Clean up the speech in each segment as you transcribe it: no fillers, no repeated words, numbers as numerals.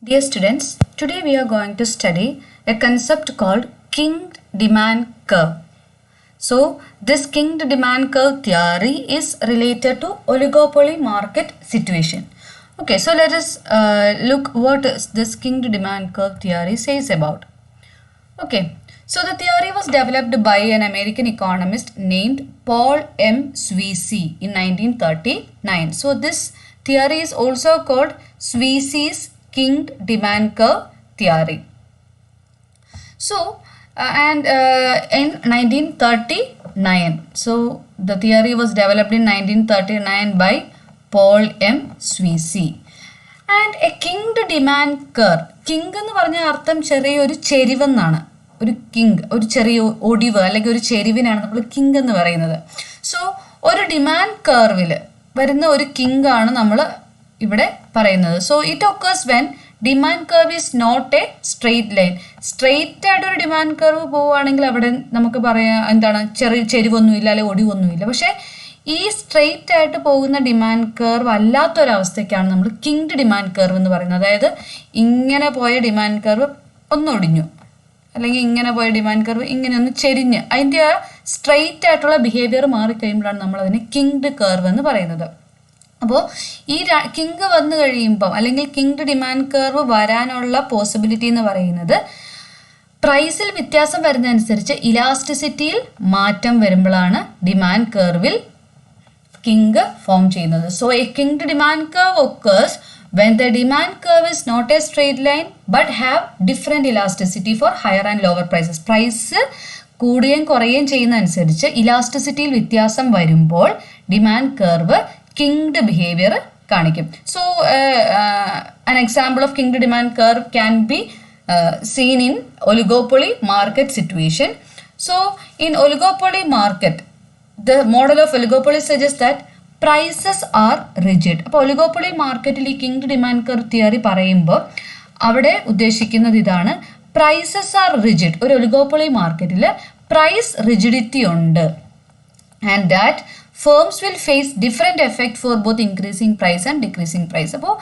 Dear students, today we are going to study a concept called kinged demand curve. So, this kinged demand curve theory is related to oligopoly market situation. Okay, so let us look what this kinged demand curve theory says about. Okay, so the theory was developed by an American economist named Paul M. Sweezy in 1939. So, this theory is also called Sweezy's kinged demand curve theory. So, in 1939, so the theory was developed in 1939 by Paul M. Sweezy. And a kinged demand curve, king എന്ന് പറഞ്ഞ അർത്ഥം ചെറിയൊരു ചെരിവെന്നാണ്. ഒരു king, ഒരു ചെറിയ ഒടിവ് അല്ലെങ്കിൽ ഒരു ചെരിവിനാണ് നമ്മൾ കിങ് എന്ന് പറയുന്നത്. സോ ഒരു ഡിമാൻഡ് കർവിൽ വരുന്ന ഒരു കിങ് ആണ് നമ്മൾ ഇവിടെ പറയുന്നത്. So it occurs when demand curve is not a straight line. Straight ആയിട്ട് ഒരു ഡിമാൻഡ് കർവ് പോവുകയാണെങ്കിൽ അവിടെ നമുക്ക് പറയാം എന്താണ്, ചെരിവൊന്നുമില്ല അല്ലെങ്കിൽ ഒടിവൊന്നുമില്ല. പക്ഷേ ഈ സ്ട്രെയിറ്റ് ആയിട്ട് പോകുന്ന ഡിമാൻഡ് കർവ് അല്ലാത്തൊരവസ്ഥയ്ക്കാണ് നമ്മൾ കിങ്ഡ് ഡിമാൻഡ് കർവ് എന്ന് പറയുന്നത്. അതായത് ഇങ്ങനെ പോയ ഡിമാൻഡ് കർവ് ഒന്നൊടിഞ്ഞു, അല്ലെങ്കിൽ ഇങ്ങനെ പോയ ഡിമാൻഡ് കർവ് ഇങ്ങനെ ഒന്ന് ചെരിഞ്ഞ് അതിൻ്റെ ആ സ്ട്രെയിറ്റ് ആയിട്ടുള്ള ബിഹേവിയർ മാറിക്കഴിയുമ്പോഴാണ് നമ്മൾ അതിനെ കിങ്ഡ് കർവ് എന്ന് പറയുന്നത്. അപ്പോൾ ഈ കിങ് വന്നു കഴിയുമ്പം അല്ലെങ്കിൽ കിങ്ഡ് ഡിമാൻഡ് കർവ് വരാനുള്ള പോസിബിലിറ്റി എന്ന് പറയുന്നത് പ്രൈസിൽ വ്യത്യാസം വരുന്നതനുസരിച്ച് ഇലാസ്റ്റിസിറ്റിയിൽ മാറ്റം വരുമ്പോഴാണ് ഡിമാൻഡ് കർവിൽ കിങ് ഫോം ചെയ്യുന്നത്. So A kinked demand curve occurs when the demand curve is not a straight line but have different elasticity for higher and lower prices. Price കൂടുകയും കുറയുകയും ചെയ്യുന്നതനുസരിച്ച് ഇലാസ്റ്റിസിറ്റിയിൽ വ്യത്യാസം വരുമ്പോൾ ഡിമാൻഡ് കർവ് കിങ്ഡ് ബിഹേവിയർ കാണിക്കും. So an example of kinged demand curve can be seen in oligopoly market situation. So in oligopoly market, the model of oligopoly suggests that prices are rigid. അപ്പോൾ oligopoly മാർക്കറ്റിൽ ഈ kinked demand curve theory പറയുമ്പോൾ അവിടെ ഉദ്ദേശിക്കുന്നത് ഇതാണ്, prices are rigid. ഒരു oligopoly മാർക്കറ്റിൽ price rigidity ഉണ്ട്. And that firms will face different effect for both increasing price and decreasing price. അപ്പോൾ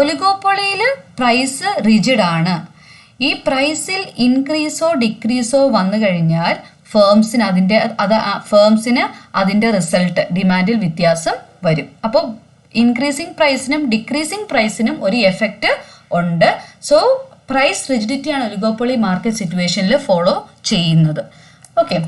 ഒലിഗോപ്പൊളിയിൽ പ്രൈസ് റിജിഡാണ്. ഈ പ്രൈസിൽ ഇൻക്രീസോ ഡിക്രീസോ വന്നു കഴിഞ്ഞാൽ ഫേംസിന് അതിൻ്റെ റിസൾട്ട് ഡിമാൻഡിൽ വ്യത്യാസം വരും. അപ്പോൾ ഇൻക്രീസിങ് പ്രൈസിനും ഡിക്രീസിങ് പ്രൈസിനും ഒരു എഫക്റ്റ് ഉണ്ട്. സോ പ്രൈസ് റിജിഡിറ്റിയാണ് ഒലിഗോപ്പൊളി മാർക്കറ്റ് സിറ്റുവേഷനിൽ ഫോളോ ചെയ്യുന്നത്. Okay,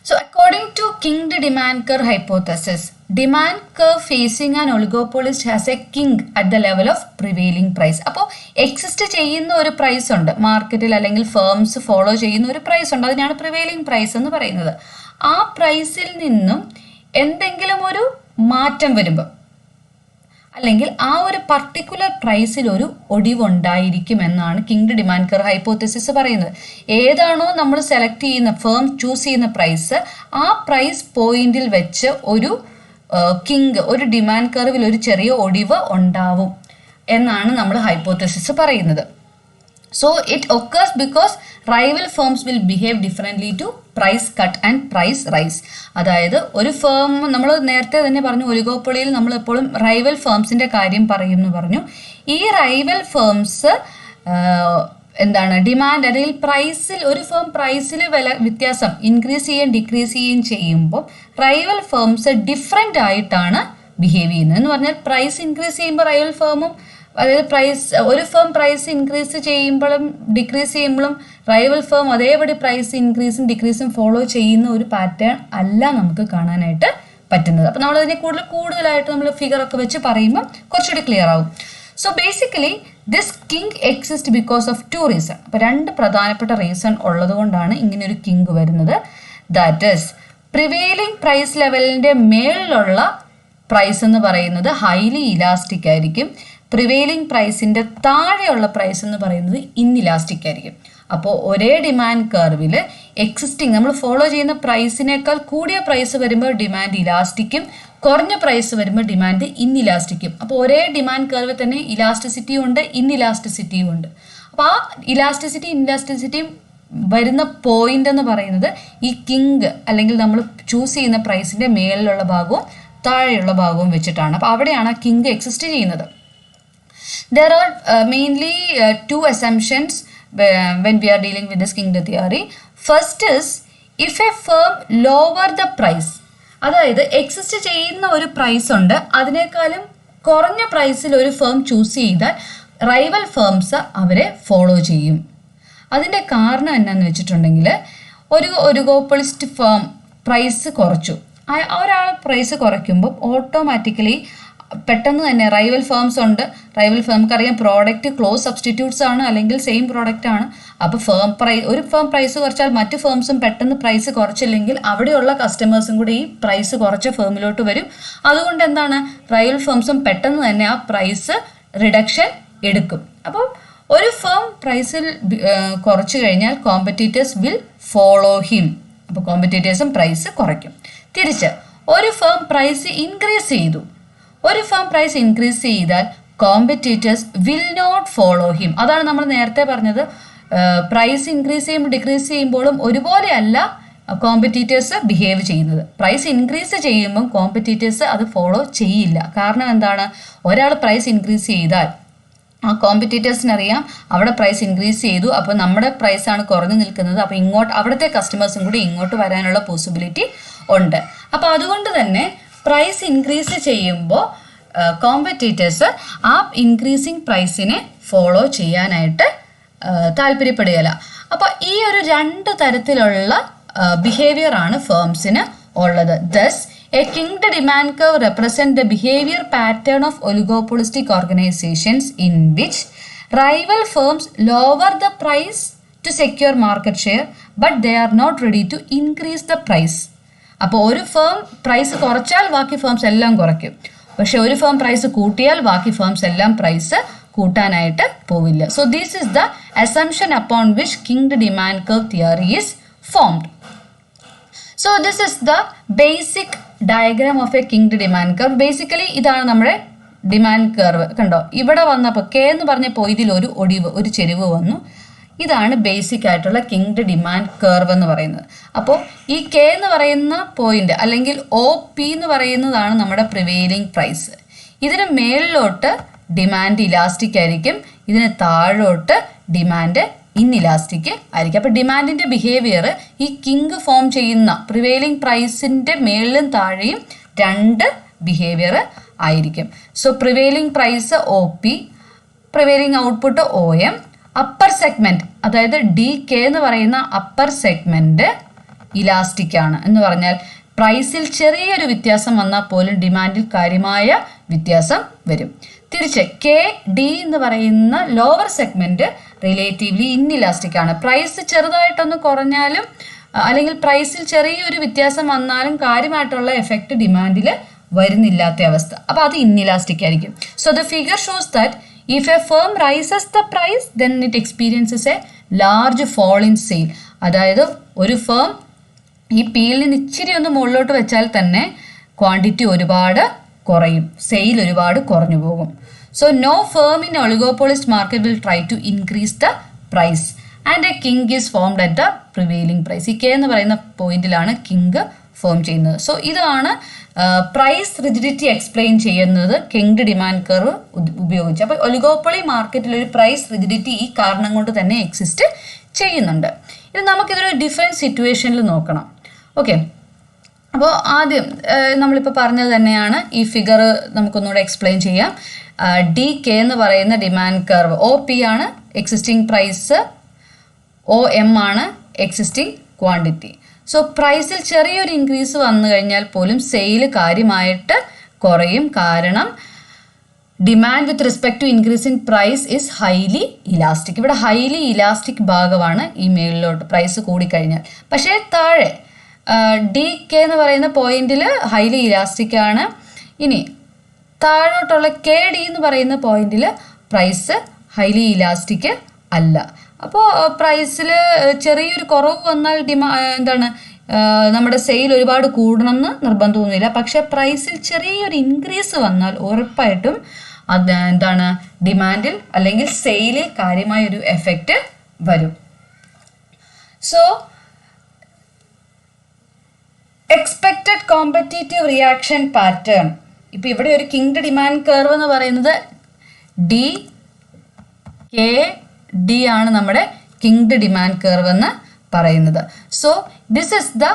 so according to kinged demand curve hypothesis, demand curve facing an oligopolist has a king at the level of prevailing price. അപ്പോൾ exist ചെയ്യുന്ന ഒരു price ഉണ്ട് മാർക്കറ്റിൽ, അല്ലെങ്കിൽ ഫേംസ് ഫോളോ ചെയ്യുന്ന ഒരു പ്രൈസ് ഉണ്ട്, അതിനാണ് പ്രിവെയിലിംഗ് പ്രൈസ് എന്ന് പറയുന്നത്. ആ പ്രൈസിൽ നിന്നും എന്തെങ്കിലും ഒരു മാറ്റം വരുമ്പോൾ അല്ലെങ്കിൽ ആ ഒരു പർട്ടിക്കുലർ പ്രൈസിൽ ഒരു ഒടിവുണ്ടായിരിക്കും എന്നാണ് കിങ്ഡ് ഡിമാൻഡ് കർവ് ഹൈപ്പോത്തസിസ് പറയുന്നത്. ഏതാണോ നമ്മൾ സെലക്ട് ചെയ്യുന്ന ഫേം ചൂസ് ചെയ്യുന്ന പ്രൈസ്, ആ പ്രൈസ് പോയിന്റിൽ വെച്ച് ഒരു ഒരു ഡിമാൻഡ് കർവിൽ ഒരു ചെറിയ ഒടിവ് ഉണ്ടാവും എന്നാണ് നമ്മൾ ഹൈപ്പോത്തസിസ് പറയുന്നത്. So it occurs because rival firms will behave differently to price cut and price rise. അതായത് ഒരു ഫേം, നമ്മൾ നേരത്തെ തന്നെ പറഞ്ഞു ഒലിഗോപ്പൊളിയിൽ നമ്മൾ എപ്പോഴും റൈവൽ ഫേംസിൻ്റെ കാര്യം പറയും എന്ന് പറഞ്ഞു. ഈ റൈവൽ ഫേംസ് എന്താണ്, ഡിമാൻഡ് അല്ലെങ്കിൽ പ്രൈസിൽ, ഒരു ഫേം പ്രൈസിൽ വ്യത്യാസം ഇൻക്രീസ് ചെയ്യുകയും ഡിക്രീസ് ചെയ്യുകയും ചെയ്യുമ്പോൾ റൈവൽ ഫേംസ് ഡിഫറെൻ്റ് ആയിട്ടാണ് ബിഹേവ് ചെയ്യുന്നത്. എന്ന് പറഞ്ഞാൽ പ്രൈസ് ഇൻക്രീസ് ചെയ്യുമ്പോൾ റൈവൽ ഫേമും, അതായത് ഒരു ഫേം പ്രൈസ് ഇൻക്രീസ് ചെയ്യുമ്പോഴും ഡിക്രീസ് ചെയ്യുമ്പോഴും റൈവൽ ഫേം അതേപടി പ്രൈസ് ഇൻക്രീസും ഡിക്രീസും ഫോളോ ചെയ്യുന്ന ഒരു പാറ്റേൺ അല്ല നമുക്ക് കാണാനായിട്ട് പറ്റുന്നത്. അപ്പോൾ നമ്മളതിനെ കൂടുതലായിട്ട് നമ്മൾ ഫിഗറൊക്കെ വെച്ച് പറയുമ്പോൾ കുറച്ചുകൂടി ക്ലിയർ ആവും. So basically this king exist because of 2 reason. അപ്പോൾ 2 പ്രധാനപ്പെട്ട റീസൺ ഉള്ളത് കൊണ്ടാണ് ഇങ്ങനെ ഒരു കിങ് വരുന്നത്. ദാറ്റ് ഈസ് പ്രിവെയിലിംഗ് പ്രൈസ് ലെവലിൻ്റെ മേളിലുള്ള പ്രൈസ് എന്ന് പറയുന്നത് ഹൈലി ഇലാസ്റ്റിക് ആയിരിക്കും. പ്രിവെയിലിംഗ് പ്രൈസിൻ്റെ താഴെയുള്ള പ്രൈസ് എന്ന് പറയുന്നത് ഇൻഇലാസ്റ്റിക് ആയിരിക്കും. അപ്പോൾ ഒരേ ഡിമാൻഡ് കർവിൽ എക്സിസ്റ്റിംഗ് നമ്മൾ ഫോളോ ചെയ്യുന്ന പ്രൈസിനേക്കാൾ കൂടിയ പ്രൈസ് വരുമ്പോൾ ഡിമാൻഡ് ഇലാസ്റ്റിക്കും, കുറഞ്ഞ പ്രൈസ് വരുമ്പോൾ ഡിമാൻഡ് ഇൻഇലാസ്റ്റിക്കും. അപ്പോൾ ഒരേ ഡിമാൻഡ് കർവിൽ തന്നെ ഇലാസ്റ്റിസിറ്റിയും ഉണ്ട്, ഇൻഇലാസ്റ്റിസിറ്റിയും ഉണ്ട്. അപ്പോൾ ആ ഇലാസ്റ്റിസിറ്റി ഇൻഇലാസ്റ്റിസിറ്റിയും വരുന്ന പോയിന്റ് എന്ന് പറയുന്നത് ഈ കിങ് അല്ലെങ്കിൽ നമ്മൾ ചൂസ് ചെയ്യുന്ന പ്രൈസിൻ്റെ മേളിലുള്ള ഭാഗവും താഴെയുള്ള ഭാഗവും വെച്ചിട്ടാണ്. അപ്പോൾ അവിടെയാണ് കിങ് എക്സിസ്റ്റ് ചെയ്യുന്നത്. There are mainly two assumptions when we are dealing with this kingdom theory. First is, if a firm lower the price, അതായത് എക്സിസ്റ്റ് ചെയ്യുന്ന ഒരു പ്രൈസ് ഉണ്ട്, അതിനേക്കാളും കുറഞ്ഞ പ്രൈസിൽ ഒരു ഫേം ചൂസ് ചെയ്താൽ റൈവൽ ഫേംസ് അവരെ ഫോളോ ചെയ്യും. അതിൻ്റെ കാരണം എന്നാന്ന് വെച്ചിട്ടുണ്ടെങ്കിൽ, ഒരു ഒലിഗോപ്പൊളിസ്റ്റ് ഫേം പ്രൈസ് കുറച്ചു, ഒരാൾ പ്രൈസ് കുറയ്ക്കുമ്പോൾ ഓട്ടോമാറ്റിക്കലി പെട്ടെന്ന് തന്നെ റൈവൽ ഫേംസ് ഉണ്ട്. റൈവൽ ഫേംക്കറിയാം പ്രോഡക്റ്റ് ക്ലോസ് സബ്സ്റ്റിറ്റ്യൂട്ട്സ് ആണ്, അല്ലെങ്കിൽ സെയിം പ്രോഡക്റ്റ് ആണ്. അപ്പോൾ ഒരു ഫേം പ്രൈസ് കുറച്ചാൽ മറ്റു ഫേംസും പെട്ടെന്ന് പ്രൈസ് കുറച്ചില്ലെങ്കിൽ അവിടെയുള്ള കസ്റ്റമേഴ്സും കൂടി ഈ പ്രൈസ് കുറച്ച ഫേമിലോട്ട് വരും. അതുകൊണ്ട് എന്താണ്, റൈവൽ ഫേംസും പെട്ടെന്ന് തന്നെ ആ പ്രൈസ് റിഡക്ഷൻ എടുക്കും. അപ്പോൾ ഒരു ഫേം പ്രൈസിൽ കുറച്ച് കഴിഞ്ഞാൽ കോമ്പറ്റീറ്റേഴ്സ് വിൽ ഫോളോ ഹിം. അപ്പോൾ കോമ്പറ്റീറ്റേഴ്സും പ്രൈസ് കുറയ്ക്കും. തിരിച്ച് ഒരു ഫേം പ്രൈസ് ഇൻക്രീസ് ചെയ്തു, ഒരു ഫേം പ്രൈസ് ഇൻക്രീസ് ചെയ്താൽ competitors will not follow him. അതാണ് നമ്മൾ നേരത്തെ പറഞ്ഞത്, പ്രൈസ് ഇൻക്രീസ് ചെയ്യുമ്പോൾ ഡിക്രീസ് ചെയ്യുമ്പോഴും ഒരുപോലെയല്ല കോമ്പറ്റീറ്റേഴ്സ് ബിഹേവ് ചെയ്യുന്നത്. പ്രൈസ് ഇൻക്രീസ് ചെയ്യുമ്പം കോമ്പറ്റീറ്റേഴ്സ് അത് ഫോളോ ചെയ്യില്ല. കാരണം എന്താണ്, ഒരാൾ പ്രൈസ് ഇൻക്രീസ് ചെയ്താൽ ആ കോമ്പറ്റീറ്റേഴ്സിനറിയാം അവിടെ പ്രൈസ് ഇൻക്രീസ് ചെയ്തു, അപ്പോൾ നമ്മുടെ പ്രൈസാണ് കുറഞ്ഞു നിൽക്കുന്നത്, അപ്പോൾ അവിടുത്തെ കസ്റ്റമേഴ്സും കൂടി ഇങ്ങോട്ട് വരാനുള്ള പോസിബിലിറ്റി ഉണ്ട്. അപ്പോൾ അതുകൊണ്ട് തന്നെ പ്രൈസ് ഇൻക്രീസ് ചെയ്യുമ്പോൾ കോമ്പറ്റീറ്റേഴ്സ് ആ ഇൻക്രീസിങ് പ്രൈസിനെ ഫോളോ ചെയ്യാനായിട്ട് താല്പര്യപ്പെടുകയില്ല. അപ്പോൾ ഈ ഒരു രണ്ട് തരത്തിലുള്ള ബിഹേവിയർ ആണ് ഫേംസിന് ഉള്ളത്. Thus a kinked demand curve represents the behavior pattern of oligopolistic organizations in which rival firms lower the price to secure market share, but they are not ready to increase the price. അപ്പോൾ ഒരു firm price കുറച്ചാൽ ബാക്കി firms എല്ലാം കുറയ്ക്കും, പക്ഷെ ഒരു firm price കൂട്ടിയാൽ ബാക്കി ഫേംസ് എല്ലാം പ്രൈസ് കൂട്ടാനായിട്ട് പോവില്ല. So this is the assumption upon which kinked demand curve theory is formed. So this is the basic diagram of A kinked demand curve. Basically ഇതാണ് നമ്മുടെ ഡിമാൻഡ് കർവ്. കണ്ടോ, ഇവിടെ വന്നപ്പോൾ കെ എന്ന് പറഞ്ഞ പോയിന്റിൽ ഒരു ചെരിവ് വന്നു. ഇതാണ് ബേസിക് ആയിട്ടുള്ള കിങ്ഡ് ഡിമാൻഡ് കർവ് എന്ന് പറയുന്നത്. അപ്പോൾ ഈ കെ എന്ന് പറയുന്ന പോയിന്റ് അല്ലെങ്കിൽ ഒ പി എന്ന് പറയുന്നതാണ് നമ്മുടെ പ്രിവെയിലിംഗ് പ്രൈസ്. ഇതിന് മേളിലോട്ട് ഡിമാൻഡ് ഇലാസ്റ്റിക് ആയിരിക്കും, ഇതിന് താഴോട്ട് ഡിമാൻഡ് ഇൻഇലാസ്റ്റിക് ആയിരിക്കും. അപ്പോൾ ഡിമാൻഡിൻ്റെ ബിഹേവിയർ ഈ കിങ് ഫോം ചെയ്യുന്ന പ്രിവെയിലിംഗ് പ്രൈസിൻ്റെ മേളിലും താഴെയും രണ്ട് ബിഹേവിയർ ആയിരിക്കും. So prevailing price O P, prevailing output O M. Upper segment അതായത് ഡി കെ എന്ന് പറയുന്ന അപ്പർ സെഗ്മെൻറ്റ് ഇലാസ്റ്റിക് ആണ് എന്ന് പറഞ്ഞാൽ പ്രൈസിൽ ചെറിയൊരു വ്യത്യാസം വന്നാൽ പോലും ഡിമാൻഡിൽ കാര്യമായ വ്യത്യാസം വരും. തിരിച്ച് കെ ഡി എന്ന് പറയുന്ന ലോവർ സെഗ്മെൻറ്റ് റിലേറ്റീവ്ലി ഇൻഇലാസ്റ്റിക് ആണ്. പ്രൈസ് ചെറുതായിട്ടൊന്ന് കുറഞ്ഞാലും അല്ലെങ്കിൽ പ്രൈസിൽ ചെറിയൊരു വ്യത്യാസം വന്നാലും കാര്യമായിട്ടുള്ള എഫക്റ്റ് ഡിമാൻഡിൽ വരുന്നില്ലാത്ത അവസ്ഥ. അപ്പോൾ അത് ഇൻഇലാസ്റ്റിക് ആയിരിക്കും. So the figure shows that if a firm rises the price then it experiences a large fall in sale. അതായത് ഒരു ഫേം ഈ പിയിൽ നിന്ന് ഇച്ചിരി ഒന്ന് മുകളിലോട്ട് വെച്ചാൽ തന്നെ ക്വാണ്ടിറ്റി ഒരുപാട് കുറയും, സെയിൽ ഒരുപാട് കുറഞ്ഞു പോകും. So no firm in oligopolist market will try to increase the price and a kink is formed at the prevailing price. ഈ കെ എന്ന് പറയുന്ന പോയിന്റിലാണ് കിങ് ഫോം ചെയ്യുന്നത്. സോ ഇതാണ് പ്രൈസ് റിജിഡിറ്റി എക്സ്പ്ലെയിൻ ചെയ്യുന്നത് കിങ്ഡ് ഡിമാൻഡ് കർവ് ഉപയോഗിച്ച്. അപ്പോൾ oligopoly മാർക്കറ്റിൽ ഒരു പ്രൈസ് റിജിഡിറ്റി ഈ കാരണം കൊണ്ട് തന്നെ എക്സിസ്റ്റ് ചെയ്യുന്നുണ്ട്. ഇത് നമുക്കിതൊരു ഡിഫറെൻറ്റ് സിറ്റുവേഷനിൽ നോക്കണം. ഓക്കെ, അപ്പോൾ ആദ്യം നമ്മളിപ്പോൾ പറഞ്ഞത് തന്നെയാണ്, ഈ ഫിഗർ നമുക്കൊന്നുകൂടെ എക്സ്പ്ലെയിൻ ചെയ്യാം. ഡി കെ എന്ന് പറയുന്ന ഡിമാൻഡ് കർവ്, ഒ പി ആണ് എക്സിസ്റ്റിംഗ് പ്രൈസ്, ഒ എം ആണ് എക്സിസ്റ്റിംഗ് ക്വാണ്ടിറ്റി. സോ പ്രൈസിൽ ചെറിയൊരു ഇൻക്രീസ് വന്നു കഴിഞ്ഞാൽ പോലും സെയിൽ കാര്യമായിട്ട് കുറയും. കാരണം demand with respect to increase in price is highly elastic. ഇവിടെ ഹൈലി ഇലാസ്റ്റിക് ഭാഗമാണ് ഈ മേളിലോട്ട് പ്രൈസ് കൂടിക്കഴിഞ്ഞാൽ. പക്ഷേ താഴെ ഡി കെ എന്ന് പറയുന്ന പോയിന്റിൽ ഹൈലി ഇലാസ്റ്റിക് ആണ്. ഇനി താഴോട്ടുള്ള കെ ഡി എന്ന് പറയുന്ന പോയിന്റിൽ പ്രൈസ് ഹൈലി ഇലാസ്റ്റിക് അല്ല. അപ്പോൾ പ്രൈസിൽ ചെറിയൊരു കുറവ് വന്നാൽ നമ്മുടെ സെയിൽ ഒരുപാട് കൂടണമെന്ന് നിർബന്ധമൊന്നുമില്ല. പക്ഷേ പ്രൈസിൽ ചെറിയൊരു ഇൻക്രീസ് വന്നാൽ ഉറപ്പായിട്ടും അത് ഡിമാൻഡിൽ അല്ലെങ്കിൽ സെയിലിൽ കാര്യമായൊരു എഫക്റ്റ് വരും. So expected competitive reaction pattern. ഇപ്പോൾ ഇവിടെ ഒരു കിങ്ഡ് ഡിമാൻഡ് കർവ് എന്ന് പറയുന്നത് ഡി KD ആണ് നമ്മുടെ കിങ്ഡ് ഡിമാൻഡ് കർവ് എന്ന് പറയുന്നത്. So this is the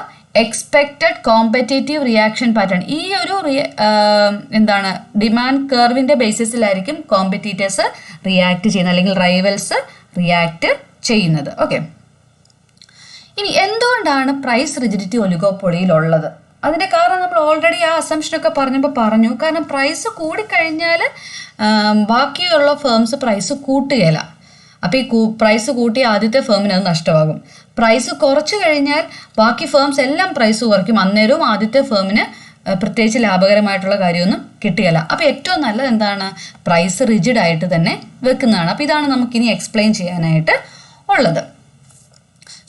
expected competitive reaction pattern. ഈ ഒരു എന്താണ് ഡിമാൻഡ് കർവിൻ്റെ ബേസിസിലായിരിക്കും കോമ്പറ്റീറ്റേഴ്സ് റിയാക്ട് ചെയ്യുന്നത്, അല്ലെങ്കിൽ റൈവൽസ് റിയാക്ട് ചെയ്യുന്നത്. ഓക്കെ, ഇനി എന്തുകൊണ്ടാണ് പ്രൈസ് റിജിഡിറ്റി ഒലിഗോപ്പൊളിയിലുള്ളത്? അതിൻ്റെ കാരണം നമ്മൾ ഓൾറെഡി ആ അസംഷനൊക്കെ പറഞ്ഞു. കാരണം പ്രൈസ് കൂടിക്കഴിഞ്ഞാൽ ബാക്കിയുള്ള ഫേംസ് പ്രൈസ് കൂട്ടുകയില്ല. അപ്പോൾ ഈ പ്രൈസ് കൂട്ടി ആദ്യത്തെ ഫേമിന് അത് നഷ്ടമാകും. പ്രൈസ് കുറച്ച് കഴിഞ്ഞാൽ ബാക്കി ഫേംസ് എല്ലാം പ്രൈസ് കുറയ്ക്കും. അന്നേരവും ആദ്യത്തെ ഫേമിന് പ്രത്യേകിച്ച് ലാഭകരമായിട്ടുള്ള കാര്യമൊന്നും കിട്ടുകയില്ല. അപ്പോൾ ഏറ്റവും നല്ലത് എന്താണ്? പ്രൈസ് റിജിഡായിട്ട് തന്നെ വെക്കുന്നതാണ്. അപ്പോൾ ഇതാണ് നമുക്കിനി എക്സ്പ്ലെയിൻ ചെയ്യാനായിട്ട് ഉള്ളത്.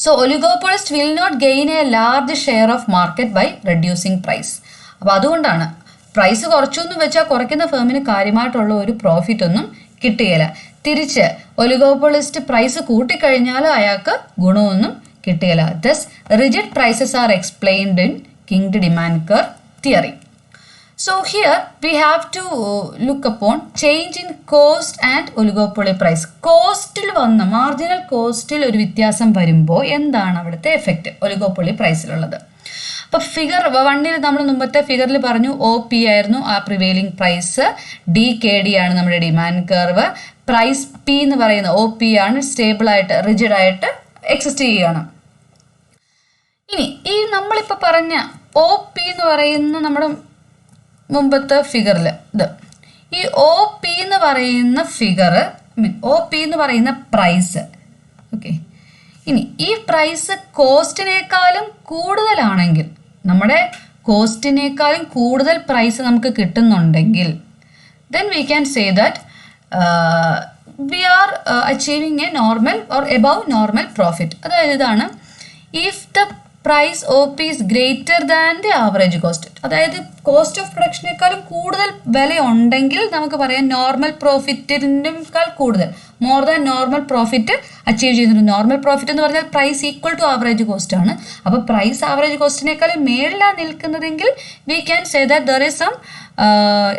So oligopolist will not gain a large share of market by reducing price. അപ്പോൾ അതുകൊണ്ടാണ് പ്രൈസ് കുറച്ചു എന്ന് വെച്ചാൽ കുറയ്ക്കുന്ന ഫേമിന് കാര്യമായിട്ടുള്ള ഒരു പ്രോഫിറ്റ് ഒന്നും കിട്ടുകയില്ല. തിരിച്ച് ഒലിഗോപോളിസ്റ്റ് പ്രൈസ് കൂട്ടിക്കഴിഞ്ഞാൽ അയാൾക്ക് ഗുണമൊന്നും കിട്ടുകയില്ല. Thus rigid prices are explained in kinked demand curve theory. So here we have to look upon change in cost and oligopoly price. കോസ്റ്റിൽ വന്ന മാർജിനൽ കോസ്റ്റിൽ ഒരു വ്യത്യാസം വരുമ്പോൾ എന്താണ് അവിടുത്തെ എഫക്റ്റ് ഒലിഗോപ്പൊളി പ്രൈസിലുള്ളത്? അപ്പോൾ ഫിഗർ 1 നമ്മൾ മുമ്പത്തെ ഫിഗറിൽ പറഞ്ഞു OP ആയിരുന്നു ആ പ്രിവെയിലിംഗ് പ്രൈസ്, DKD ആണ് നമ്മുടെ ഡിമാൻഡ് കർവ്, പ്രൈസ് P എന്ന് പറയുന്ന OP ആണ് സ്റ്റേബിളായിട്ട് റിജിഡായിട്ട് എക്സിസ്റ്റ് ചെയ്യുകയാണ്. ഇനി ഈ നമ്മളിപ്പോൾ പറഞ്ഞ OP എന്ന് പറയുന്ന നമ്മുടെ മുമ്പത്തെ ഫിഗറിൽ ഈ OP എന്ന് പറയുന്ന ഫിഗർ OP എന്ന് പറയുന്ന പ്രൈസ്. ഓക്കെ, ഇനി ഈ പ്രൈസ് കോസ്റ്റിനേക്കാളും കൂടുതലാണെങ്കിൽ, നമ്മുടെ കോസ്റ്റിനേക്കാളും കൂടുതൽ പ്രൈസ് നമുക്ക് കിട്ടുന്നുണ്ടെങ്കിൽ then we can say that we are achieving a normal or above normal profit. അതായത് ഇതാണ് if the price OP is greater than the average cost. അതായത് കോസ്റ്റ് ഓഫ് പ്രൊഡക്ഷനേക്കാളും കൂടുതൽ വില ഉണ്ടെങ്കിൽ നമുക്ക് പറയാം നോർമൽ പ്രോഫിറ്റിനേക്കാൾ കൂടുതൽ, more than normal profit achieve ചെയ്യുന്നുണ്ട്. നോർമൽ പ്രോഫിറ്റ് എന്ന് പറഞ്ഞാൽ price equal to average cost ആണ്. അപ്പോൾ പ്രൈസ് ആവറേജ് കോസ്റ്റിനേക്കാളും മേളിലാണ് നിൽക്കുന്നതെങ്കിൽ we can say that there is some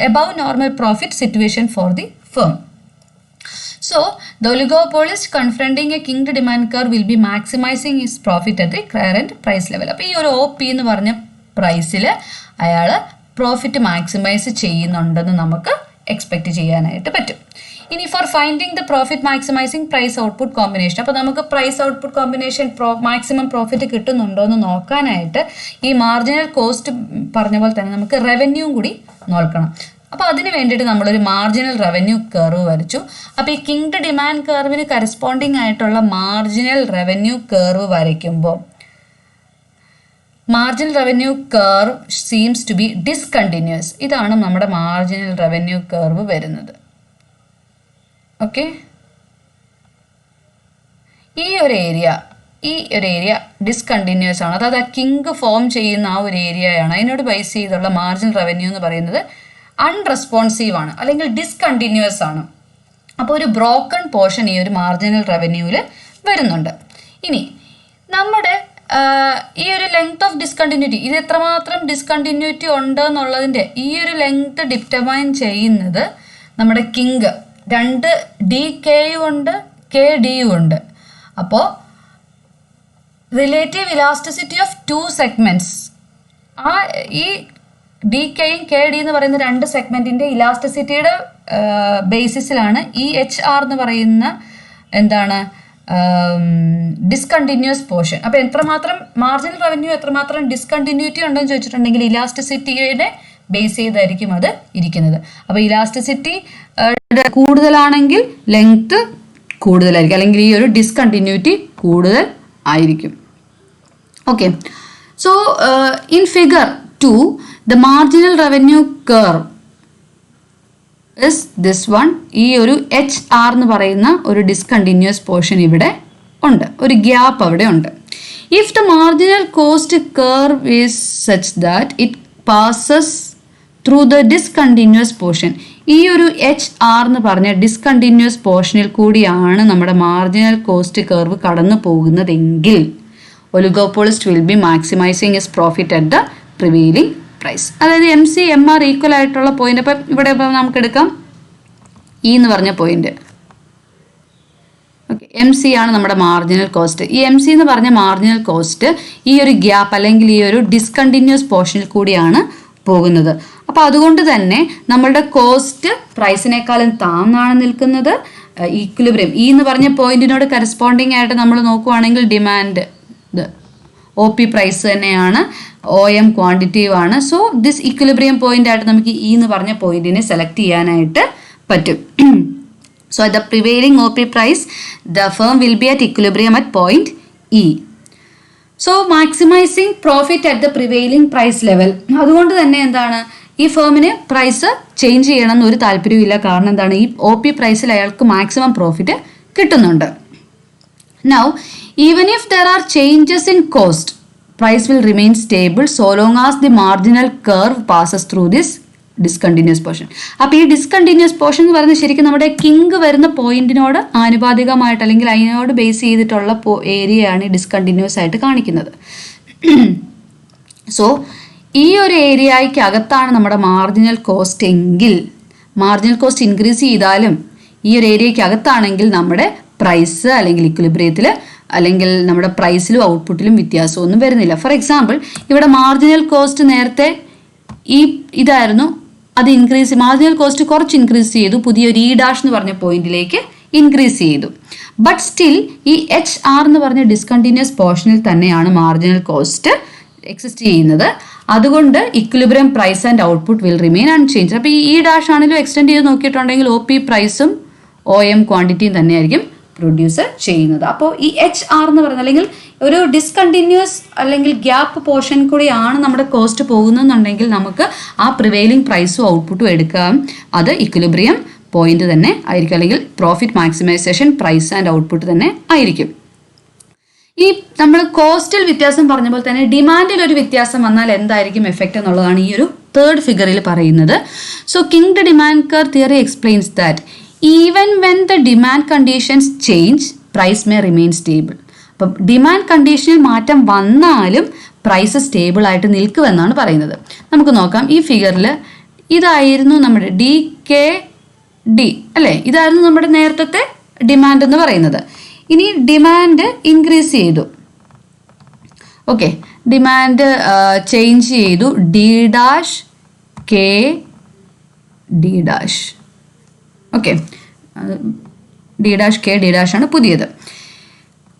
above normal profit situation for the firm. So the oligopolist confronting a kinged demand curve will be maximizing his profit at the current price level. അപ്പോൾ ഈ ഒരു OP എന്ന് പറഞ്ഞ പ്രൈസിൽ അയാൾ profit maximise ചെയ്യുന്നുണ്ടെന്ന് നമുക്ക് expect ചെയ്യാനായിട്ട് പറ്റും. ഇനി for finding the profit maximising price output combination, അപ്പോൾ നമുക്ക് price output combination maximum profit കിട്ടുന്നുണ്ടോ എന്ന് നോക്കാനായിട്ട് ഈ മാർജിനൽ കോസ്റ്റ് പറഞ്ഞ പോലെ തന്നെ നമുക്ക് റവന്യൂ കൂടി നോക്കണം. അപ്പോൾ അതിന് വേണ്ടിയിട്ട് നമ്മളൊരു മാർജിനൽ റവന്യൂ കർവ് വരച്ചു. അപ്പോൾ ഈ കിങ്ഡ് ഡിമാൻഡ് കർവിന് കറസ്പോണ്ടിങ് ആയിട്ടുള്ള മാർജിനൽ റവന്യൂ കർവ് വരയ്ക്കുമ്പോൾ marginal revenue curve seems to be discontinuous. ഇതാണ് നമ്മുടെ മാർജിനൽ റവന്യൂ കർവ് വരുന്നത്. ഓക്കെ, ഈ ഒരു ഏരിയ ഡിസ്കണ്ടിന്യൂസ് ആണ്. അതായത് ആ കിങ് ഫോം ചെയ്യുന്ന ആ ഒരു ഏരിയയാണ്. അതിനോട് ബേസ് ചെയ്തുള്ള മാർജിനൽ റവന്യൂ എന്ന് പറയുന്നത് അൺറെസ്പോൺസീവ് ആണ്, അല്ലെങ്കിൽ ഡിസ്കണ്ടിന്യൂസ് ആണ്. അപ്പോൾ ഒരു ബ്രോക്കൺ പോർഷൻ ഈ ഒരു മാർജിനൽ റവന്യൂവിൽ വരുന്നുണ്ട്. ഇനി നമ്മുടെ ഈ ഒരു ലെങ്ത് ഓഫ് ഡിസ്കണ്ടിന്യൂറ്റി, ഇത് എത്രമാത്രം ഡിസ്കണ്ടിന്യൂറ്റി ഉണ്ട് എന്നുള്ളതിൻ്റെ ഈ ഒരു ലെങ്ത് ഡിറ്റർമൈൻ ചെയ്യുന്നത് നമ്മുടെ കിങ് 2 DKയും ഉണ്ട് KDയും ഉണ്ട്. അപ്പോൾ റിലേറ്റീവ് ഇലാസ്റ്റിസിറ്റി ഓഫ് 2 സെഗ്മെൻറ്റ്സ്, ആ ഈ DKയും KD എന്ന് പറയുന്ന 2 സെഗ്മെൻറ്റിൻ്റെ ഇലാസ്റ്റിസിറ്റിയുടെ ബേസിസിലാണ് ഈ HR എന്ന് പറയുന്ന എന്താണ് ഡിസ്കണ്ടിന്യൂസ് പോർഷൻ. അപ്പോൾ എത്രമാത്രം മാർജിനൽ റവന്യൂ എത്രമാത്രം ഡിസ്കണ്ടിന്യൂറ്റി ഉണ്ടെന്ന് ചോദിച്ചിട്ടുണ്ടെങ്കിൽ ഇലാസ്റ്റിസിറ്റിയുടെ ബേസ് ചെയ്തായിരിക്കും അത് ഇരിക്കുന്നത്. അപ്പോൾ ഇലാസ്റ്റിസിറ്റി കൂടുതലാണെങ്കിൽ ലെങ്ത് കൂടുതലായിരിക്കും, അല്ലെങ്കിൽ ഈ ഒരു ഡിസ്കണ്ടിന്യൂറ്റി കൂടുതൽ ആയിരിക്കും. Okay, so in figure 2 the marginal revenue curve is this one. ഈ ഒരു HR എന്ന് പറയുന്ന ഒരു ഡിസ്കണ്ടിന്യൂസ് പോർഷൻ ഇവിടെ ഉണ്ട്, ഒരു ഗ്യാപ്പ് അവിടെ ഉണ്ട്. If the marginal cost curve is such that it passes through the discontinuous portion, ഈ ഒരു HR എന്ന് പറഞ്ഞ ഡിസ്കണ്ടിന്യൂസ് പോർഷനിൽ കൂടിയാണ് നമ്മുടെ മാർജിനൽ കോസ്റ്റ് കർവ് കടന്നു പോകുന്നതെങ്കിൽ oligopolist will be maximising his profit at the prevailing price. അതായത് MC/MR ഈക്വൽ ആയിട്ടുള്ള പോയിന്റ്. അപ്പം ഇവിടെ നമുക്ക് എടുക്കാം E എന്ന് പറഞ്ഞ പോയിന്റ്. ഓക്കെ, എം സി ആണ് നമ്മുടെ മാർജിനൽ കോസ്റ്റ്. ഈ എം സി എന്ന് പറഞ്ഞ മാർജിനൽ കോസ്റ്റ് ഈ ഒരു ഗ്യാപ്പ് അല്ലെങ്കിൽ ഈ ഒരു ഡിസ്കണ്ടിന്യൂസ് പോർഷനിൽ കൂടിയാണ് പോകുന്നത്. അപ്പോൾ അതുകൊണ്ട് തന്നെ നമ്മളുടെ കോസ്റ്റ് പ്രൈസിനേക്കാളും താഴ്ന്നാണ് നിൽക്കുന്നത്. ഈക്വിലിബ്രിയം ഈ എന്ന് പറഞ്ഞ പോയിന്റിനോട് കറസ്പോണ്ടിങ് ആയിട്ട് നമ്മൾ നോക്കുവാണെങ്കിൽ ഡിമാൻഡ് ഒ പി പ്രൈസ് തന്നെയാണ്, ഒ എം ക്വാണ്ടിറ്റീവ് ആണ്. സോ ദിസ് ഈക്വിലിബ്രിയം പോയിന്റ് ആയിട്ട് നമുക്ക് ഈ എന്ന് പറഞ്ഞ പോയിന്റിനെ സെലക്ട് ചെയ്യാനായിട്ട് പറ്റും. So at the prevailing OP price, the firm will be at equilibrium at point E. So maximizing profit at the prevailing price level. അതുകൊണ്ട് തന്നെ എന്താണ്, ഈ ഫേമിന് പ്രൈസ് ചേഞ്ച് ചെയ്യണം എന്നൊരു താല്പര്യമില്ല. കാരണം എന്താണ്, ഈ ഒ പി പ്രൈസിൽ അയാൾക്ക് മാക്സിമം പ്രോഫിറ്റ് കിട്ടുന്നുണ്ട്. Now, even if there are changes in cost, price will remain stable so long as the marginal curve passes through this discontinuous portion. അപ്പോൾ ഈ ഡിസ്കണ്ടിന്യൂസ് പോർഷൻ എന്ന് പറയുന്നത് ശരിക്കും നമ്മുടെ കിങ് വരുന്ന പോയിന്റിനോട് ആനുപാതികമായിട്ട് അല്ലെങ്കിൽ അതിനോട് ബേസ് ചെയ്തിട്ടുള്ള ഏരിയയാണ് ഈ ഡിസ്കണ്ടിന്യൂസ് ആയിട്ട് കാണിക്കുന്നത്. സോ ഈ ഒരു ഏരിയയ്ക്ക് അകത്താണ് നമ്മുടെ മാർജിനൽ കോസ്റ്റ് എങ്കിൽ, മാർജിനൽ കോസ്റ്റ് ഇൻക്രീസ് ചെയ്താലും ഈ ഒരു ഏരിയയ്ക്ക് അകത്താണെങ്കിൽ നമ്മുടെ പ്രൈസ് അല്ലെങ്കിൽ ഇക്വിലിബ്രിയത്തിൽ അല്ലെങ്കിൽ നമ്മുടെ പ്രൈസിലും ഔട്ട്പുട്ടിലും വ്യത്യാസമൊന്നും വരുന്നില്ല. ഫോർ എക്സാമ്പിൾ, ഇവിടെ മാർജിനൽ കോസ്റ്റ് നേരത്തെ ഇതായിരുന്നു, അത് മാർജിനൽ കോസ്റ്റ് കുറച്ച് ഇൻക്രീസ് ചെയ്തു, പുതിയൊരു ഇ ഡാഷ് എന്ന് പറഞ്ഞ പോയിന്റിലേക്ക് ഇൻക്രീസ് ചെയ്തു. ബട്ട് സ്റ്റിൽ ഈ എച്ച് ആർ എന്ന് പറഞ്ഞ ഡിസ്കണ്ടിന്യൂസ് പോർഷനിൽ തന്നെയാണ് മാർജിനൽ കോസ്റ്റ് എക്സിസ്റ്റ് ചെയ്യുന്നത്. അതുകൊണ്ട് equilibrium price and output will remain unchange. അപ്പോൾ ഈ ഇ ഡാഷ് ആണെങ്കിലും എക്സ്റ്റെൻഡ് ചെയ്ത് നോക്കിയിട്ടുണ്ടെങ്കിൽ ഒ പി പ്രൈസും ഒ എം ക്വാണ്ടിറ്റിയും തന്നെയായിരിക്കും പ്രൊഡ്യൂസ് ചെയ്യുന്നത്. അപ്പോൾ ഈ എച്ച് ആർ എന്ന് പറയുന്നത് അല്ലെങ്കിൽ ഒരു ഡിസ്കണ്ടിന്യൂസ് അല്ലെങ്കിൽ ഗ്യാപ്പ് പോർഷൻ കൂടിയാണ് നമ്മുടെ കോസ്റ്റ് പോകുന്നതെന്നുണ്ടെങ്കിൽ നമുക്ക് ആ പ്രിവെയിലിംഗ് പ്രൈസും ഔട്ട്പുട്ടും എടുക്കാം. അത് ഇക്വിലിബ്രിയം പോയിന്റ് തന്നെ ആയിരിക്കും, അല്ലെങ്കിൽ profit maximisation price and output തന്നെ ആയിരിക്കും. ഈ നമ്മൾ കോസ്റ്റിൽ വ്യത്യാസം പറഞ്ഞ പോലെ തന്നെ ഡിമാൻഡിൽ ഒരു വ്യത്യാസം വന്നാൽ എന്തായിരിക്കും എഫക്റ്റ് എന്നുള്ളതാണ് ഈ ഒരു തേർഡ് ഫിഗറിൽ പറയുന്നത്. So kinked demand curve theory explains that even when the demand conditions change, price may remain stable. അപ്പം ഡിമാൻഡ് കണ്ടീഷനിൽ മാറ്റം വന്നാലും പ്രൈസ് സ്റ്റേബിൾ ആയിട്ട് നിൽക്കുമെന്നാണ് പറയുന്നത്. നമുക്ക് നോക്കാം, ഈ ഫിഗറിൽ ഇതായിരുന്നു നമ്മുടെ ഡി കെ ഡി അല്ലേ, ഇതായിരുന്നു നമ്മുടെ നേരത്തെ ഡിമാൻഡ് എന്ന് പറയുന്നത്. ഇനി ഡിമാൻഡ് ഇൻക്രീസ് ചെയ്തു, ഓക്കെ, ഡിമാൻഡ് ചേഞ്ച് ചെയ്തു, D dash K D dash, okay, D dash K D dash ആണ് പുതിയത്.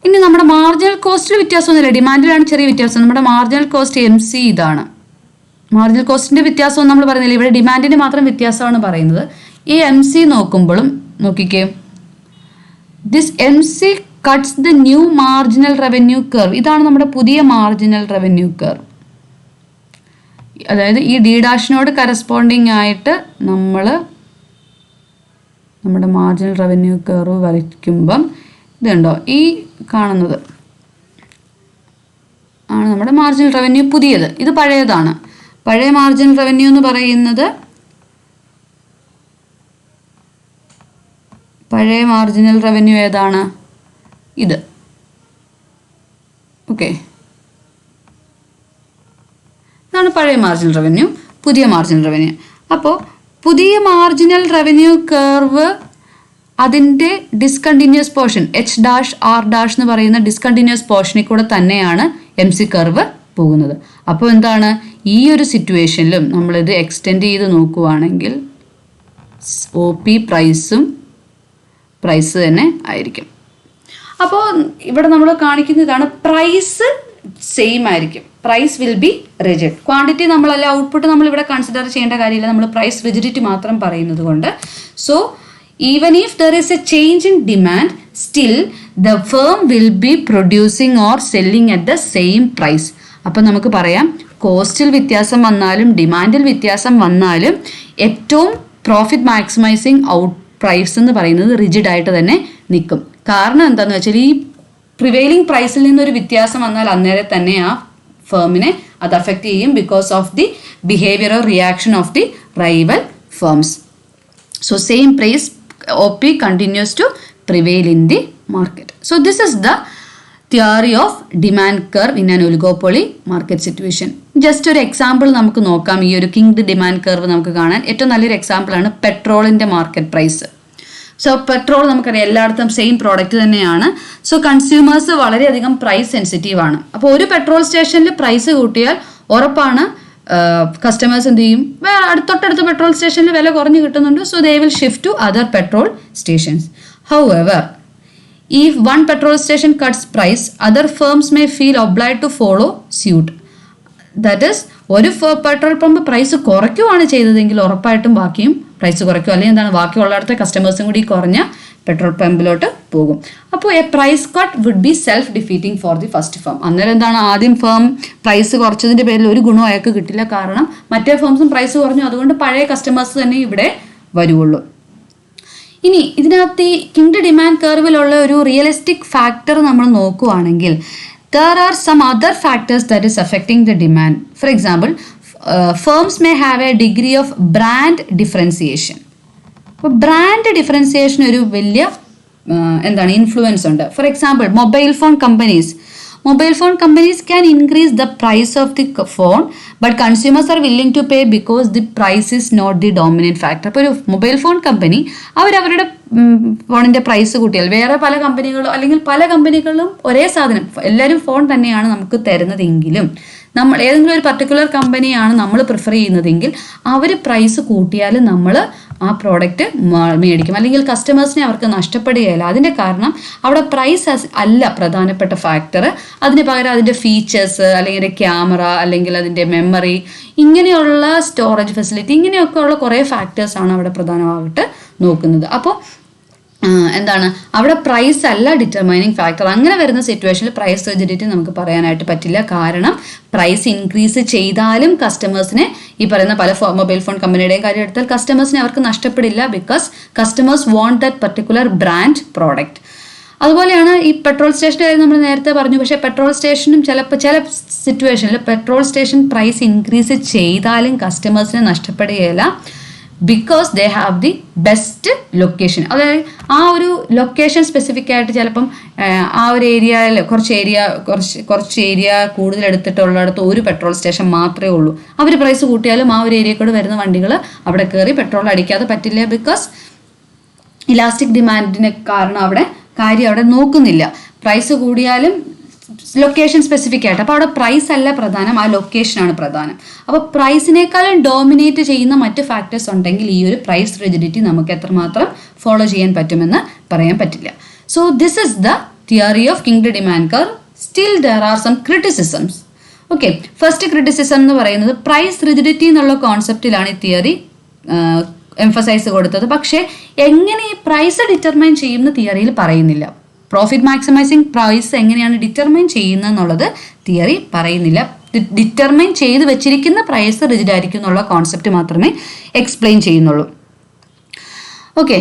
ഇനി നമ്മുടെ മാർജിനൽ കോസ്റ്റിൽ വ്യത്യാസമൊന്നുമില്ല, ഡിമാൻഡിലാണ് ചെറിയ വ്യത്യാസം. നമ്മുടെ മാർജിനൽ കോസ്റ്റ് എം സി ഇതാണ്. മാർജിനൽ കോസ്റ്റിന്റെ വ്യത്യാസമൊന്നും നമ്മൾ പറയുന്നില്ല, ഇവിടെ ഡിമാൻഡിന്റെ മാത്രം വ്യത്യാസമാണ് പറയുന്നത്. ഈ എം സി നോക്കുമ്പോഴും നോക്കിക്കേ, this M C cuts the new marginal revenue curve. ഇതാണ് നമ്മുടെ പുതിയ മാർജിനൽ റവന്യൂ കർവ്. അതായത് ഈ ഡി ഡാഷിനോട് കറസ്പോണ്ടിങ് ആയിട്ട് നമ്മുടെ മാർജിനൽ റവന്യൂ കർവ് വരയ്ക്കുമ്പം ഇതുണ്ടോ, ഈ കാണുന്നത് ആണ് നമ്മുടെ മാർജിനൽ റവന്യൂ പുതിയത്. ഇത് പഴയതാണ്. പഴയ മാർജിനൽ റവന്യൂ എന്ന് പറയുന്നത്, പഴയ മാർജിനൽ റവന്യൂ ഏതാണ്, ഇത്, ഓക്കെ, ഇതാണ് പഴയ മാർജിനൽ റവന്യൂ, പുതിയ മാർജിനൽ റവന്യൂ. അപ്പോൾ പുതിയ മാർജിനൽ റവന്യൂ കർവ് അതിൻ്റെ discontinuous portion H dash R dash എന്ന് പറയുന്ന ഡിസ്കണ്ടിന്യൂസ് പോർഷനിൽ കൂടെ തന്നെയാണ് എം സി കർവ് പോകുന്നത്. അപ്പോൾ എന്താണ്, ഈ ഒരു സിറ്റുവേഷനിലും നമ്മളിത് എക്സ്റ്റെൻഡ് ചെയ്ത് നോക്കുവാണെങ്കിൽ ഒ പി പ്രൈസ് തന്നെ ആയിരിക്കും. അപ്പോൾ ഇവിടെ നമ്മൾ കാണിക്കുന്നതാണ് പ്രൈസ് സെയിം ആയിരിക്കും, price will be rigid. Quantity നമ്മളല്ല, ഔട്ട്പുട്ട് നമ്മൾ ഇവിടെ കൺസിഡർ ചെയ്യേണ്ട കാര്യമില്ല, നമ്മൾ പ്രൈസ് റിജിഡിറ്റി മാത്രം പറയുന്നത് കൊണ്ട്. So even if there is a change in demand, still the firm will be producing or selling at the same price. അപ്പം നമുക്ക് പറയാം, കോസ്റ്റിൽ വ്യത്യാസം വന്നാലും ഡിമാൻഡിൽ വ്യത്യാസം വന്നാലും ഏറ്റവും പ്രോഫിറ്റ് മാക്സിമൈസിങ് പ്രൈസ് എന്ന് പറയുന്നത് റിജിഡ് ആയിട്ട് തന്നെ നിൽക്കും. കാരണം എന്താണെന്ന് വെച്ചാൽ ഈ പ്രിവെയിലിംഗ് പ്രൈസിൽ നിന്നൊരു വ്യത്യാസം വന്നാൽ അന്നേരം തന്നെ ആ ഫേമിനെ അത് അഫക്റ്റ് ചെയ്യും, because of the behaviour or reaction of the rival firms. So same price OP continues to prevail in the market. So this is the theory of demand curve in an oligopoly market situation. Just ഒരു example നമുക്ക് നോക്കാം. ഈ ഒരു kinked demand curve നമുക്ക് കാണാൻ ഏറ്റവും നല്ലൊരു example ആണ് പെട്രോളിൻ്റെ മാർക്കറ്റ് പ്രൈസ്. സോ പെട്രോൾ നമുക്കറിയാം എല്ലായിടത്തും സെയിം പ്രോഡക്റ്റ് തന്നെയാണ്. സോ കൺസ്യൂമേഴ്സ് വളരെയധികം പ്രൈസ് സെൻസിറ്റീവ് ആണ്. അപ്പോൾ ഒരു പെട്രോൾ സ്റ്റേഷനിൽ പ്രൈസ് കൂട്ടിയാൽ ഉറപ്പാണ് കസ്റ്റമേഴ്സ് എന്ത് ചെയ്യും, തൊട്ടടുത്ത പെട്രോൾ സ്റ്റേഷനിൽ വില കുറഞ്ഞ് കിട്ടുന്നുണ്ട്. So they will shift to other petrol stations. However, if one petrol station cuts price, other firms may feel obliged to follow suit. That is, ഒരു പെട്രോൾ പമ്പ് പ്രൈസ് കുറയ്ക്കുവാണ് ചെയ്തതെങ്കിൽ ഉറപ്പായിട്ടും ബാക്കിയും പ്രൈസ് കുറയ്ക്കും. അല്ലെങ്കിൽ എന്താണ്, ബാക്കിയുള്ളടത്തെ കസ്റ്റമേഴ്സും കൂടി കുറഞ്ഞ പെട്രോൾ പമ്പിലോട്ട് പോകും. അപ്പോൾ a price cut would be self defeating for the first firm. അന്നേരം എന്താണ്, ആദ്യം ഫേം പ്രൈസ് കുറച്ചതിൻ്റെ പേരിൽ ഒരു ഗുണവും അയാൾക്ക് കിട്ടില്ല. കാരണം മറ്റേ ഫേംസും പ്രൈസ് കുറഞ്ഞു, അതുകൊണ്ട് പഴയ കസ്റ്റമേഴ്സ് തന്നെ ഇവിടെ വരുവുള്ളൂ. ഇനി ഇതിനകത്ത് ഈ കിങ്ഡ് ഡിമാൻഡ് കർവിലുള്ള ഒരു റിയലിസ്റ്റിക് ഫാക്ടർ നമ്മൾ നോക്കുകയാണെങ്കിൽ there are some other factors that is affecting the demand. For example, firms may have a degree of brand differentiation. അപ്പോൾ ബ്രാൻഡ് ഡിഫറൻസിയേഷൻ ഒരു വലിയ എന്താണ് ഇൻഫ്ലുവൻസ് ഉണ്ട്. For example, mobile phone companies can increase the price of the phone, but consumers are willing to pay because the price is not the dominant factor. അപ്പോൾ ഒരു mobile phone company അവരവരുടെ ഫോണിൻ്റെ price കൂട്ടിയാൽ വേറെ പല കമ്പനികളും അല്ലെങ്കിൽ പല കമ്പനികളിലും ഒരേ സാധനം, എല്ലാവരും ഫോൺ തന്നെയാണ് നമുക്ക് തരുന്നതെങ്കിലും നമ്മൾ ഏതെങ്കിലും ഒരു പർട്ടിക്കുലർ കമ്പനിയാണ് നമ്മൾ പ്രിഫർ ചെയ്യുന്നതെങ്കിൽ അവർ പ്രൈസ് കൂട്ടിയാൽ നമ്മൾ ആ പ്രോഡക്റ്റ് മേടിക്കും. അല്ലെങ്കിൽ കസ്റ്റമേഴ്സിനെ അവർക്ക് നഷ്ടപ്പെടുകയില്ല. അതിൻ്റെ കാരണം അവിടെ പ്രൈസ് അല്ല പ്രധാനപ്പെട്ട ഫാക്ടർ. അതിന് പകരം അതിൻ്റെ ഫീച്ചേഴ്സ്, അല്ലെങ്കിൽ അതിൻ്റെ ക്യാമറ, അല്ലെങ്കിൽ അതിൻ്റെ മെമ്മറി, ഇങ്ങനെയുള്ള സ്റ്റോറേജ് ഫെസിലിറ്റി, ഇങ്ങനെയൊക്കെ ഉള്ള കുറേ ഫാക്ടേഴ്സാണ് അവിടെ പ്രധാനമായിട്ട് നോക്കുന്നത്. അപ്പോൾ എന്താണ്, അവിടെ പ്രൈസ് അല്ല ഡിറ്റർമൈനിങ് ഫാക്ടർ. അങ്ങനെ വരുന്ന സിറ്റുവേഷനിൽ പ്രൈസ് റിജിഡിറ്റി നമുക്ക് പറയാനായിട്ട് പറ്റില്ല. കാരണം പ്രൈസ് ഇൻക്രീസ് ചെയ്താലും കസ്റ്റമേഴ്സിനെ, ഈ പറയുന്ന പല മൊബൈൽ ഫോൺ കമ്പനിയുടെയും കാര്യം എടുത്താൽ കസ്റ്റമേഴ്സിനെ അവർക്ക് നഷ്ടപ്പെടില്ല. Because customers want that particular brand product. അതുപോലെയാണ് ഈ പെട്രോൾ സ്റ്റേഷൻ്റെ കാര്യം നമ്മൾ നേരത്തെ പറഞ്ഞു. പക്ഷേ പെട്രോൾ സ്റ്റേഷനും ചില സിറ്റുവേഷനിൽ പെട്രോൾ സ്റ്റേഷൻ പ്രൈസ് ഇൻക്രീസ് ചെയ്താലും കസ്റ്റമേഴ്സിനെ നഷ്ടപ്പെടുകയില്ല. Because they have the best location. അതായത് ആ ഒരു ലൊക്കേഷൻ സ്പെസിഫിക് ആയിട്ട് ചിലപ്പം ആ ഒരു ഏരിയയിൽ കുറച്ച് ഏരിയ കൂടുതൽ എടുത്തിട്ടുള്ളിടത്ത് ഒരു പെട്രോൾ സ്റ്റേഷൻ മാത്രമേ ഉള്ളൂ. അവർ പ്രൈസ് കൂട്ടിയാലും ആ ഒരു ഏരിയയിൽ കൂടെ വരുന്ന വണ്ടികൾ അവിടെ കയറി പെട്രോൾ അടിക്കാതെ പറ്റില്ല. ബിക്കോസ് ഇലാസ്റ്റിക് ഡിമാൻഡിന് കാരണം അവിടെ നോക്കുന്നില്ല. പ്രൈസ് കൂടിയാലും ലൊക്കേഷൻ സ്പെസിഫിക് ആയിട്ട്. അപ്പോൾ അവിടെ പ്രൈസ് അല്ല പ്രധാനം, ആ ലൊക്കേഷനാണ് പ്രധാനം. അപ്പോൾ പ്രൈസിനേക്കാളും ഡോമിനേറ്റ് ചെയ്യുന്ന മറ്റ് ഫാക്ടേഴ്സ് ഉണ്ടെങ്കിൽ ഈ ഒരു പ്രൈസ് റിജിഡിറ്റി നമുക്ക് എത്രമാത്രം ഫോളോ ചെയ്യാൻ പറ്റുമെന്ന് പറയാൻ പറ്റില്ല. So this is the theory of kinked demand curve. Still there are some criticisms. Okay, first criticism എന്ന് പറയുന്നത് പ്രൈസ് റിജിഡിറ്റി എന്നുള്ള കോൺസെപ്റ്റിലാണ് ഈ തിയറി എംഫസൈസ് കൊടുത്തത്. പക്ഷേ എങ്ങനെ ഈ പ്രൈസ് ഡിറ്റർമൈൻ ചെയ്യുമെന്ന് തിയറിയിൽ പറയുന്നില്ല. പ്രോഫിറ്റ് മാക്സിമൈസിങ് പ്രൈസ് എങ്ങനെയാണ് ഡിറ്റർമൈൻ ചെയ്യുന്നത് എന്നുള്ളത് തിയറി പറയുന്നില്ല. ഡിറ്റർമൈൻ ചെയ്ത് വെച്ചിരിക്കുന്ന പ്രൈസ് റിജിഡ് ആയിരിക്കും എന്നുള്ള കോൺസെപ്റ്റ് മാത്രമേ എക്സ്പ്ലെയിൻ ചെയ്യുന്നുള്ളൂ. ഓക്കെ,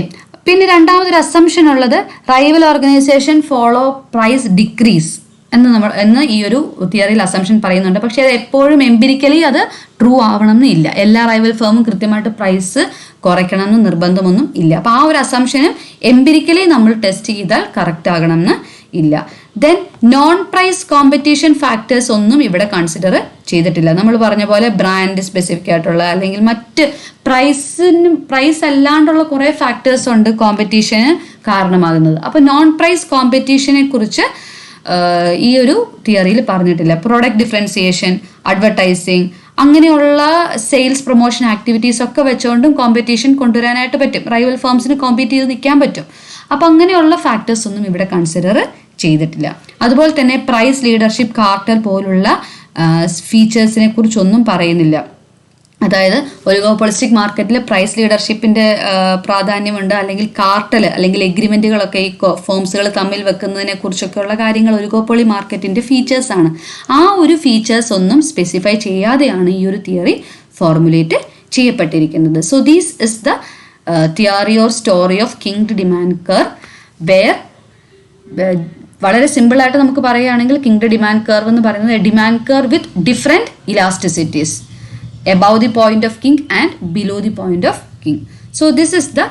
പിന്നെ രണ്ടാമതൊരു അസംഷൻ ഉള്ളത് rival organisation follow price decrease എന്ന് ഈ ഒരു തിയറിയിൽ അസംഷൻ പറയുന്നുണ്ട്. പക്ഷേ അത് എപ്പോഴും എംപിരിക്കലി അത് ട്രൂ ആവണം എന്നില്ല. എല്ലാ റൈവൽ ഫേമും കൃത്യമായിട്ട് പ്രൈസ് കുറയ്ക്കണം എന്ന് നിർബന്ധമൊന്നും ഇല്ല. അപ്പോൾ ആ ഒരു അസംഷനും എംപിരിക്കലി നമ്മൾ ടെസ്റ്റ് ചെയ്താൽ കറക്റ്റ് ആകണം എന്ന് ഇല്ല. Then non price competition factors ഒന്നും ഇവിടെ കൺസിഡർ ചെയ്തിട്ടില്ല. നമ്മൾ പറഞ്ഞ പോലെ ബ്രാൻഡ് സ്പെസിഫിക് ആയിട്ടുള്ള അല്ലെങ്കിൽ മറ്റ് പ്രൈസ് അല്ലാണ്ടുള്ള കുറേ ഫാക്ടേഴ്സ് ഉണ്ട് കോമ്പറ്റീഷന് കാരണമാകുന്നത്. അപ്പോൾ നോൺ പ്രൈസ് കോമ്പറ്റീഷനെ കുറിച്ച് ഈ ഒരു തിയറിയിൽ പറഞ്ഞിട്ടില്ല. പ്രോഡക്റ്റ് ഡിഫറൻസിയേഷൻ, അഡ്വർടൈസിങ്, അങ്ങനെയുള്ള സെയിൽസ് പ്രൊമോഷൻ ആക്ടിവിറ്റീസ് ഒക്കെ വെച്ചുകൊണ്ടും കോമ്പറ്റീഷൻ കൊണ്ടുവരാനായിട്ട് പറ്റും. റൈവൽ ഫേംസിന് കോമ്പീറ്റ് ചെയ്ത് നിൽക്കാൻ പറ്റും. അപ്പോൾ അങ്ങനെയുള്ള ഫാക്ടേഴ്സ് ഒന്നും ഇവിടെ കൺസിഡർ ചെയ്തിട്ടില്ല. അതുപോലെ തന്നെ പ്രൈസ് ലീഡർഷിപ്പ്, കാർട്ടൽ പോലുള്ള ഫീച്ചേഴ്സിനെ കുറിച്ചൊന്നും പറയുന്നില്ല. അതായത് ഒലിഗോപോളിസ്റ്റിക് മാർക്കറ്റിൽ പ്രൈസ് ലീഡർഷിപ്പിൻ്റെ പ്രാധാന്യമുണ്ട്, അല്ലെങ്കിൽ കാർട്ടൽ അല്ലെങ്കിൽ എഗ്രിമെൻറ്റുകളൊക്കെ ഈ ഫേംസുകൾ തമ്മിൽ വെക്കുന്നതിനെ കുറിച്ചൊക്കെയുള്ള കാര്യങ്ങൾ ഒലിഗോപോളി മാർക്കറ്റിൻ്റെ ഫീച്ചേഴ്സാണ്. ആ ഒരു ഫീച്ചേഴ്സ് ഒന്നും സ്പെസിഫൈ ചെയ്യാതെയാണ് ഈ ഒരു തിയറി ഫോർമുലേറ്റ് ചെയ്യപ്പെട്ടിരിക്കുന്നത്. So these is the theory or story of kinked demand curve where വളരെ സിമ്പിളായിട്ട് നമുക്ക് പറയുകയാണെങ്കിൽ കിങ്ഡ് ഡിമാൻഡ് കർവ് എന്ന് പറയുന്നത് demand curve with different elasticities above the point of king and below the point of king. So this is the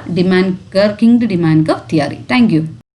kinged demand curve theory. Thank you.